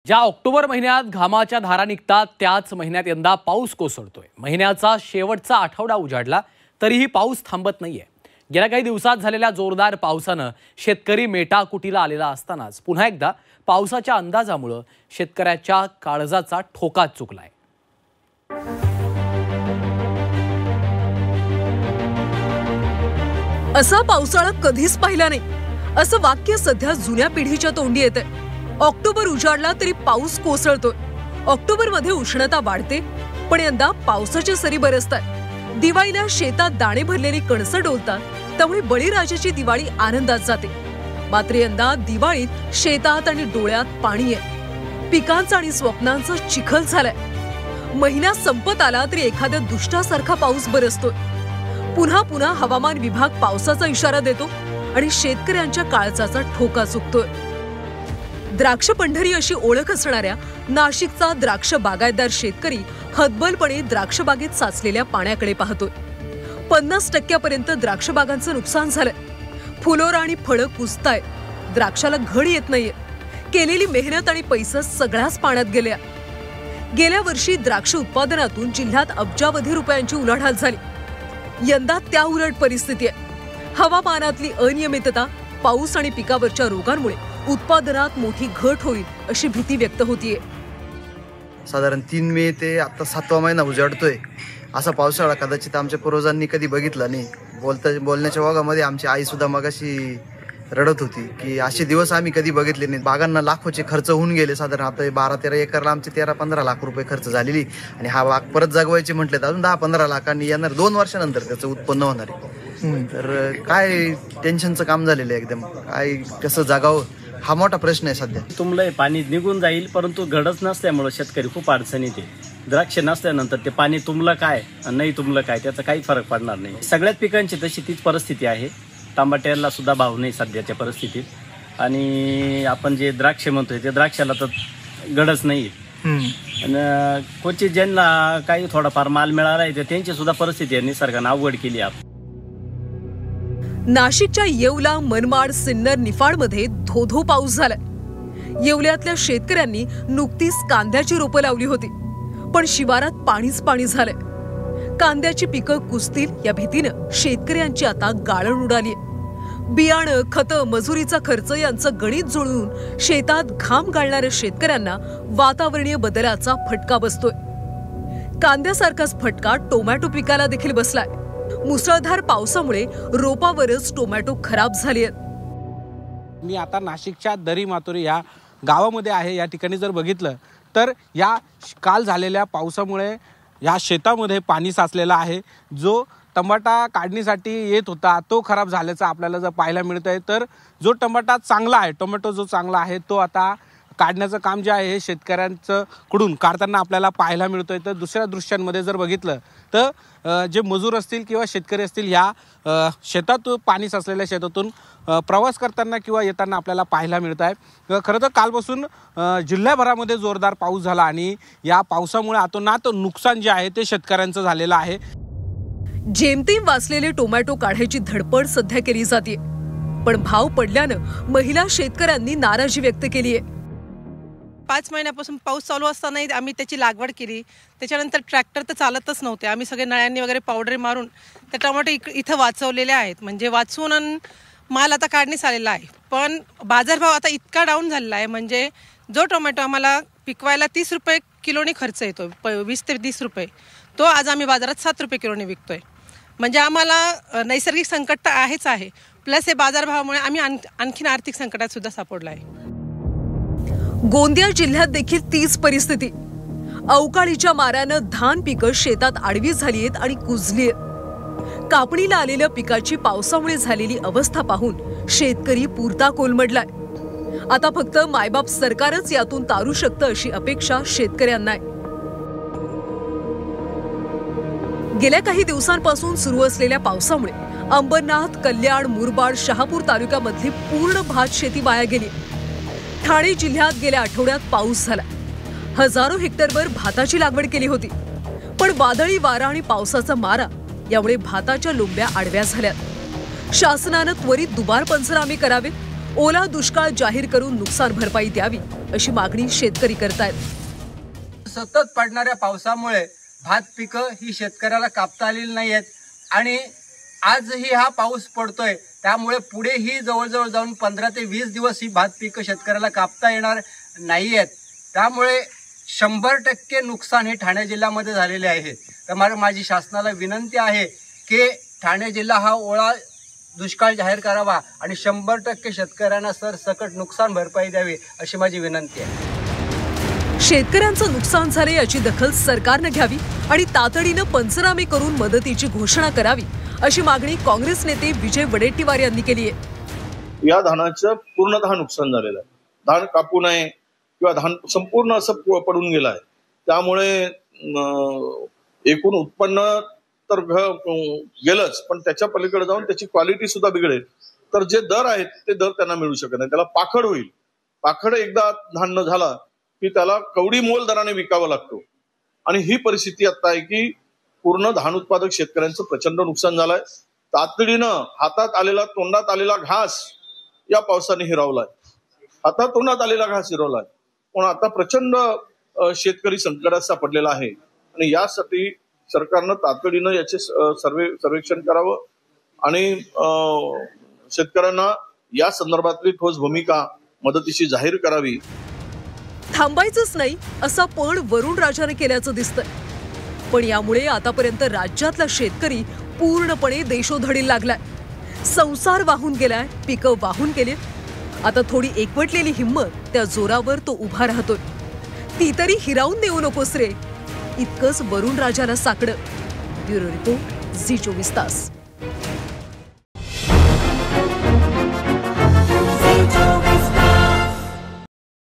ज्या ऑक्टोबर महिन्यात घामाच्या धारा निघतात त्याच महिन्यात यंदा पाऊस कोसळतोय। महिन्याचा शेवटचा आठवडा उजाडला तरीही पाऊस थांबत नाहीये। गेल्या काही दिवसात झालेल्या जोरदार पावसानं शेतकरी मेटाकुटीला आलेला असतानाच पुन्हा एकदा पावसाच्या अंदाजामुळे शेतकऱ्याच्या काळजाचा ठोकाच चुकलाय। असा पावसाळा कधीच पाहिला नाही असं वाक्य सध्या जुन्या पिढीच्या तोंडी येते। ऑक्टोबर उजाडला तरी पाऊस कोसळतोय। ऑक्टोबर मध्ये उष्णता वाढते पण यंदा पावसाच्या सरी बरसतात। दिवाळीला शेतात दाणे भरलेली कणसं डोलतात त्यामुळे बळीराजाची दिवाळी आनंदात जाते। मात्र यंदा दिवाळीत शेतात आणि डोळ्यात पाणी आहे। पिकांचा आणि स्वप्नांचा चिखल झालाय। महिना संपत आला तरी एखाद्या दुष्टासारखा पाऊस बरसतोय। पुन्हा पुन्हा हवामान विभाग पावसाचा इशारा देतो आणि शेतकऱ्यांच्या काळजाचा ठोका चुकतोय। द्राक्ष पंढरी अशी ओळख असणाऱ्या नाशिकचा द्राक्ष बागायतदार शेतकरी हतबलपणे द्राक्ष बागेत साचलेल्या पाण्याकडे पाहतोय। 50% द्राक्ष बागांचं नुकसान झालंय। फुलोरा आणि फळं कुजताय, द्राक्षाला घड येत नाहीये। केलेली मेहनत आणि पैसा सगळ्याच पाण्यात गेल्या। गेल्या वर्षी द्राक्ष उत्पादनातून जिल्ह्यात अब्जावधी रुपयांची उलाढाल झाली। यंदा त्या उलट परिस्थिती आहे। हवामानातली अनियमितता, पाऊस आणि पिकावरच्या रोगांमुळे उत्पादनात मोठी घट होईल अशी भीती व्यक्त होतीये। साधारण 3 मे ते आता 7वा महिना उजाडतोय। असा पावसाळा कदाचित आमच्या पूर्वजांनी कधी बघितला नाही। बोलण्याच्या ओघामध्ये आमची आई सुद्धा मगाशी रडत होती की असे दिवस आम्ही कधी बघितले नाही। बागांना लाखोचे खर्च होऊन गेले। साधारण आता 12-13 एकरला आमचे 13-15 लाख रुपये खर्च झालेली आणि हा बाग परत जगवायचे म्हटले तर अजून 10-15 लाखांनी येणार। 2 वर्षानंतर त्याचं उत्पन्न होणार आहे। तर काय टेन्शनचं काम झालेलं आहे एकदम। काय कसं जगावं हा मोठा प्रश्न आहे सध्या। तुमलंय पाणी निघून जाईल परंतु घडच नसल्यामुळे शेतकरी खूप अडचणीत आहे। द्राक्ष नसल्यानंतर ते पाणी तुमलं काय आणि नाही तुमलं काय त्याचा काही फरक पडणार नाही। सगळ्याच पिकांची तशी तीच परिस्थिती आहे। टमाट्याला सुद्धा भाव नाही सध्याच्या परिस्थितीत आणि आपण जे द्राक्ष म्हणतोय ते द्राक्षाला तर घडच नाही। आणि कोणची ज्यांना काही थोडाफार माल मिळाला आहे त्यांची सुद्धा परिस्थिती निसर्गाने अवघड केली आहे। नाशिकच्या येवला, मनमाड, सिन्नर, निफाडमध्ये धो-धो पाऊस झालाय। येवल्यातल्या शेतकऱ्यांनी नुकतीच कांद्याची रोपं लावली होती पण शिवारात पाणीच पाणी झालंय। कांद्याची पिकं कुजतील या भीतीनं शेतकऱ्यांची आता गाळण उडालीय। बियाणं, खतं, मजुरीचा खर्च यांचं गणित जुळवून शेतात घाम गाळणाऱ्या शेतकऱ्यांना वातावरणीय बदलाचा फटका बसतोय। कांद्यासारखाच फटका टोमॅटो पिकाला देखील बसलाय। मुसळधार पावसामुळे रोपावरच टोमॅटो खराब झाले आहेत। मी आता नाशिकच्या दरी मातोरी या गावामध्ये आहे। या ठिकाणी जर बघितलं तर या काल झालेल्या पावसामुळे या शेतामध्ये पाणी साचलेलं आहे। जो टमाटा काढणीसाठी येत होता तो खराब झाल्याचं आपल्याला जर पाहायला मिळतंय। तर जो टमाटा चांगला आहे, टोमॅटो जो चांगला आहे तो आता काढण्याचं काम जे आहे हे शेतकऱ्यांचं कडून काढताना आपल्याला पाहायला मिळतोय। तर दुसऱ्या दृश्यांमध्ये जर बघितलं तर जे मजूर असतील किंवा शेतकरी असतील ह्या शेतातून पाणी साचलेल्या शेतातून प्रवास करताना किंवा येताना आपल्याला पाहायला मिळत आहे। खरं तर कालपासून जिल्ह्याभरामध्ये जोरदार पाऊस झाला आणि या पावसामुळे अतोनात नुकसान जे आहे ते शेतकऱ्यांचं झालेलं आहे। जेमतेम वाचलेले टोमॅटो काढायची धडपड सध्या केली जाते पण भाव पडल्यानं महिला शेतकऱ्यांनी नाराजी व्यक्त केली आहे। 5 महिन्यापासून पाऊस चालू असतानाही आम्ही त्याची लागवड केली। त्याच्यानंतर ट्रॅक्टर तर चालतच नव्हते। आम्ही सगळे नळ्यांनी वगैरे पावडर मारून ते टोमॅटो इथं वाचवलेले आहेत। म्हणजे वाचवून माल आता काढण्यास आलेला आहे पण बाजारभाव आता इतका डाऊन झालेला आहे। म्हणजे जो टोमॅटो आम्हाला पिकवायला 30 रुपये किलोनी खर्च येतो, 20 ते 30 रुपये, तो आज आम्ही बाजारात 7 रुपये किलोनी विकतोय। म्हणजे आम्हाला नैसर्गिक संकट तर आहेच आहे प्लस हे बाजारभावामुळे आम्ही आणखीन आर्थिक संकटात सुद्धा सापडलो आहे। गोंदिया जिल्ह्यात देखील तीच परिस्थिती। अवकाळीच्या मारानं धान पिकं शेतात आडवी झाली आहेत आणि कुजली आहेत। कापणीला आलेल्या पिकाची पावसामुळे झालेली अवस्था पाहून शेतकरी पुरता कोलमडलाय। आता फक्त मायबाप सरकारच यातून तारू शकतं अशी अपेक्षा शेतकऱ्यांना आहे। गेल्या काही दिवसांपासून सुरू असलेल्या पावसामुळे अंबरनाथ, कल्याण, मुरबाड, शहापूर तालुक्यामधली पूर्ण भात शेती वाया गेली। ठाणे जिल्ह्यात गेल्या आठवड्यात पाऊस झाला। हजारो हेक्टरवर भाताची लागवड केली होती पण वादळी वारा आणि पावसाचा मारा यामुळे भाताच्या लोंब्या आडव्या झाल्यात। शासनानं त्वरित दुबार पंचनामे करावेत, ओला दुष्काळ जाहीर करून नुकसान भरपाई द्यावी अशी मागणी शेतकरी करतायत। सतत पडणाऱ्या पावसामुळे भात पिकं ही शेतकऱ्याला कापता आलेली नाही आहेत आणि आजही हा पाऊस पडतोय, त्यामुळे पुढेही जवळजवळ जाऊन 15 ते 20 दिवस ही भात पिकं शेतकऱ्याला कापता येणार नाही आहेत। त्यामुळे 100% नुकसान हे ठाणे जिल्ह्यामध्ये झालेले आहे। तर माझी शासनाला विनंती आहे की ठाणे जिल्हा हा ओला दुष्काळ जाहीर करावा आणि 100% शेतकऱ्यांना सरसकट नुकसान भरपाई द्यावी अशी माझी विनंती आहे। शेतकऱ्यांचं नुकसान झाले याची दखल सरकारनं घ्यावी आणि तातडीनं पंचनामे करून मदतीची घोषणा करावी अशी मागणी काँग्रेस नेते विजय वडेट्टीवार यांनी केली आहे। या धानाचं पूर्णतः नुकसान झालेलं आहे। धान कापू नये किंवा धान संपूर्ण असं पडून गेलं आहे, त्यामुळे एकूण उत्पन्न तर गेलंच, पण त्याच्या पलीकडे जाऊन त्याची क्वालिटी सुद्धा बिघडेल। तर जे दर आहेत ते दर त्यांना मिळू शकत नाही, त्याला पाखड होईल। पाखड एकदा धान न झाला की त्याला कवडी मोल दराने विकावं लागतो आणि ही परिस्थिती आता आहे की पूर्ण धान उत्पादक शेतकऱ्यांचं प्रचंड नुकसान झालंय। तातडीनं हातात आलेला तोंडात आलेला घास या पावसाने हिरावलाय, हातात तोंडात आलेला घास हिरवलाय। पण आता प्रचंड शेतकरी संकटात सापडलेला आहे आणि यासाठी सरकारनं तातडीनं याचे सर्वेक्षण करावं आणि शेतकऱ्यांना या संदर्भातली ठोस भूमिका मदतीशी जाहीर करावी। थांबायचंच नाही असा पण वरुण राजाने केल्याचं दिसतंय, पण यामुळे आतापर्यंत राज्यातला शेतकरी पूर्णपणे देशोधडीला लागलाय। संसार वाहून गेलाय, पिकं वाहून गेली, आता थोडी एकवटलेली हिंमत त्या जोरावर तो उभा राहतोय। ती तरी हिरावून देऊ नकोस रे, इतकंच वरुण राजाला साकडं। ब्युरो रिपोर्ट, झी 24 तास।